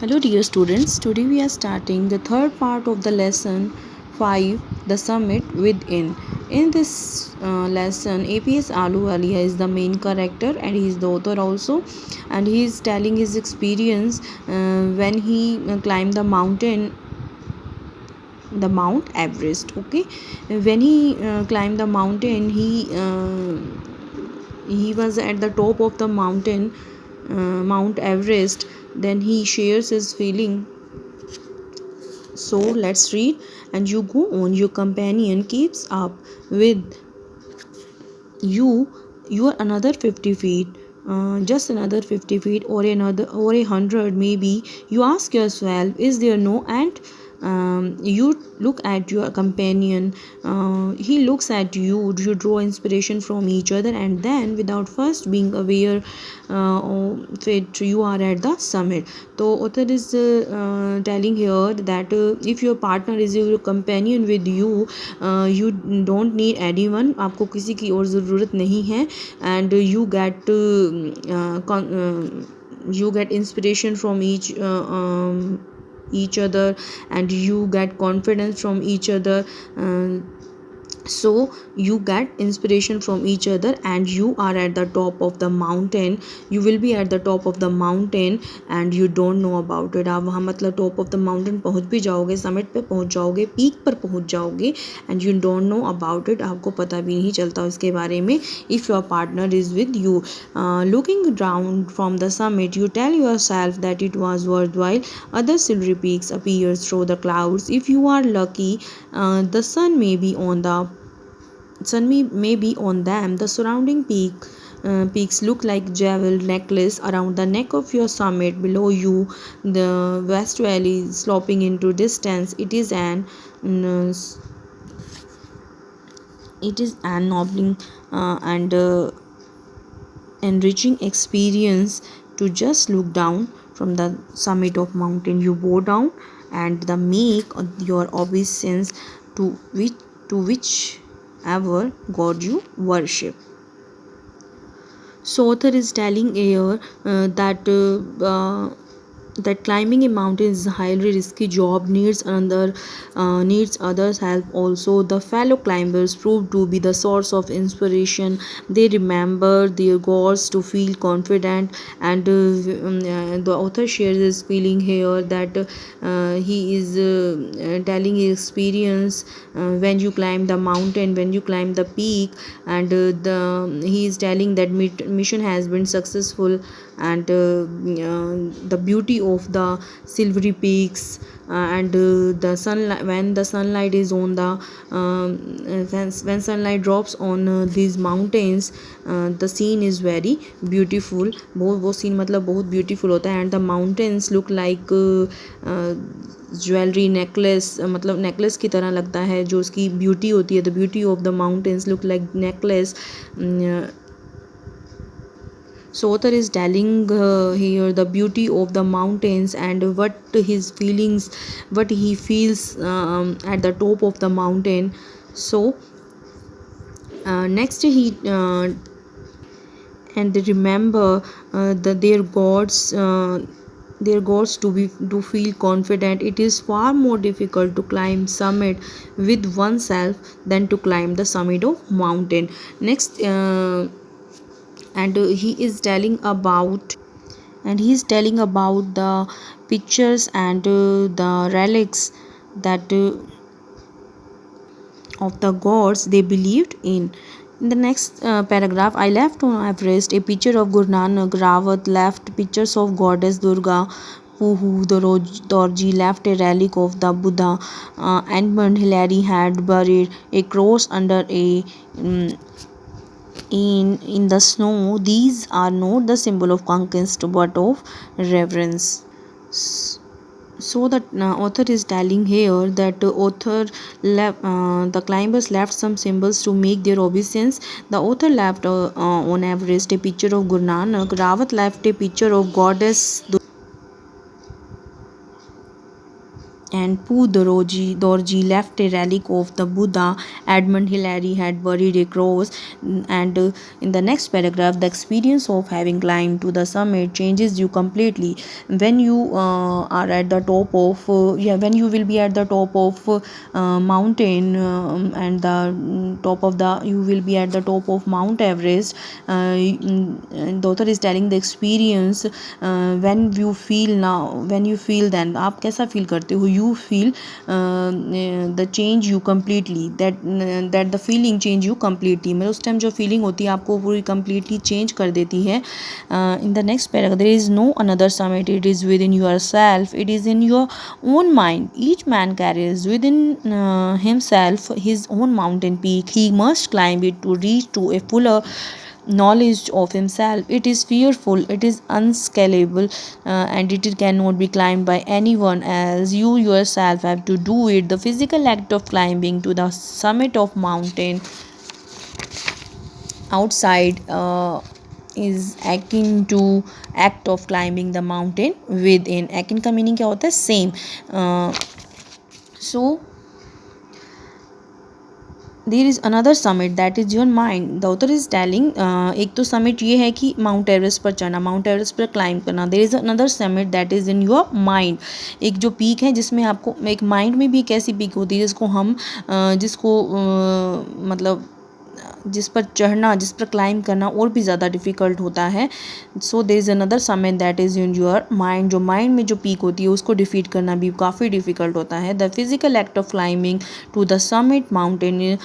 Hello, dear students. Today we are starting the third part of the lesson 5, the summit within. In this lesson, APS Aluwalia is the main character and he is the author also, and he is telling his experience when he climbed the Mount Everest. Okay, when he climbed the mountain, he was at the top of the mountain, Mount Everest. Then he shares his feeling. So let's read. And you go on. Your companion keeps up with you. You are another 50 feet. Just another 50 feet or another or 100 maybe. You ask yourself, is there no end? You look at your companion. He looks at you. You draw inspiration from each other, and then without first being aware of it, you are at the summit. So author is telling here that if your partner is your companion with you, you don't need anyone. आपको किसी की और ज़रूरत नहीं है. And you get inspiration from each other, and you get confidence from each other. So you get inspiration from each other, and you are at the top of the mountain. You will be at the top of the mountain and you don't know about it. आप वहाँ मतलब top of the mountain पहुँच भी जाओगे, summit पे पहुँच जाओगे, peak पर पहुँच जाओगे, and you don't know about it. आपको पता भी नहीं चलता उसके बारे में. If your partner is with you, looking down from the summit, you tell yourself that it was worthwhile. Other silvery peaks appear through the clouds. If you are lucky, the sun may be on them. The surrounding peaks look like jewel necklace around the neck of your summit. Below you, the West Valley is sloping into distance. Mm, it is an ennobling and enriching experience to just look down from the summit of mountain. You bow down and the make your obeisance to whichever god you worship. So author is telling here that climbing a mountain is a highly risky job, needs others help also. The fellow climbers proved to be the source of inspiration. They remember their goals to feel confident, and the author shares his feeling here that he is telling his experience when you climb the mountain, when you climb the peak, and he is telling that mission has been successful, and the beauty of the silvery peaks, and the sunlight, when the sunlight is on the when sunlight drops on these mountains, the scene is very beautiful. वो scene मतलब बहुत beautiful होता है. And the mountains look like jewellery necklace, मतलब necklace की तरह लगता है जो उसकी ब्यूटी होती है. The beauty of the mountains look like necklace. So author is telling here the beauty of the mountains and what his feelings, what he feels at the top of the mountain. So next he and they remember their goals to feel confident. It is far more difficult to climb summit with oneself than to climb the summit of mountain. Next and he is telling about the pictures and the relics that of the gods they believed in. In the next paragraph, I left on Everest a picture of Guru Nanak. Rawat left pictures of goddess Durga. Puhu Dorji left a relic of the Buddha. Edmund Hillary had buried a cross under a in the snow. These are not the symbol of conquest but of reverence. So the author is telling here that the climbers left some symbols to make their obeisance. The author left on Everest a picture of Guru Nanak. Rawat left a picture of goddess and Dorji left a relic of the Buddha. Edmund Hillary had buried a cross. And in the next paragraph, the experience of having climbed to the summit changes you completely. When you are at the top of, when you will be at the top of mountain, and the top of the, you will be at the top of Mount Everest. The author is telling the experience. When you feel now, when you feel, then आप कैसा feel करते हो, you feel the change you completely, that the feeling change you completely, मतलब उस time जो feeling होती है आपको पूरी completely change कर देती है. In the next paragraph, there is no another summit, it is within yourself, it is in your own mind. Each man carries within himself his own mountain peak. He must climb it to reach to a fuller knowledge of himself. It is fearful, it is unscalable, and it cannot be climbed by anyone else. You yourself have to do it. The physical act of climbing to the summit of mountain outside is akin to act of climbing the mountain within. Akin का meaning क्या होता है, same. So there is another summit that is your mind. The author is telling, एक तो summit ये है कि mount Everest पर चढ़ना, माउंट एवरेस्ट पर क्लाइंब करना. There is another summit that is in your mind. एक जो पीक है जिसमें आपको, एक माइंड में भी एक ऐसी पीक होती है जिसको हम मतलब जिस पर चढ़ना, जिस पर क्लाइंब करना और भी ज़्यादा डिफ़िकल्ट होता है. So there is another summit that is in your mind. जो माइंड में जो पीक होती है उसको डिफीट करना भी काफ़ी डिफ़िकल्ट होता है. The physical act of climbing to the summit mountain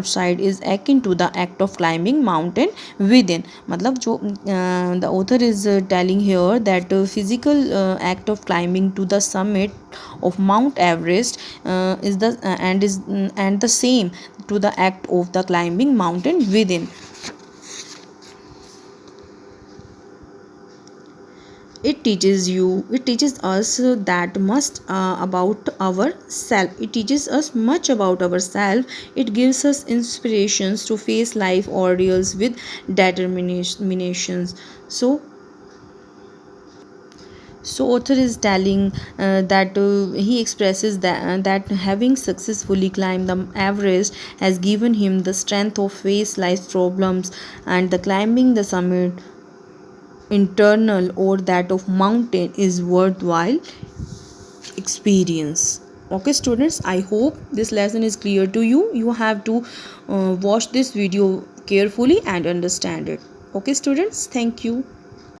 outside is akin to the act of climbing mountain within. मतलब जो the author is telling here that physical act of climbing to the summit of Mount Everest is the same to the act of the climbing mountain within. It teaches us that must about ourself. It teaches us much about ourselves. It gives us inspirations to face life ordeals with determinations. So author is telling that he expresses that having successfully climbed the Everest has given him the strength of face life problems, and the climbing the summit, internal or that of mountain, is worthwhile experience. Okay students, I hope this lesson is clear to you. You have to watch this video carefully and understand it. Okay students, thank you.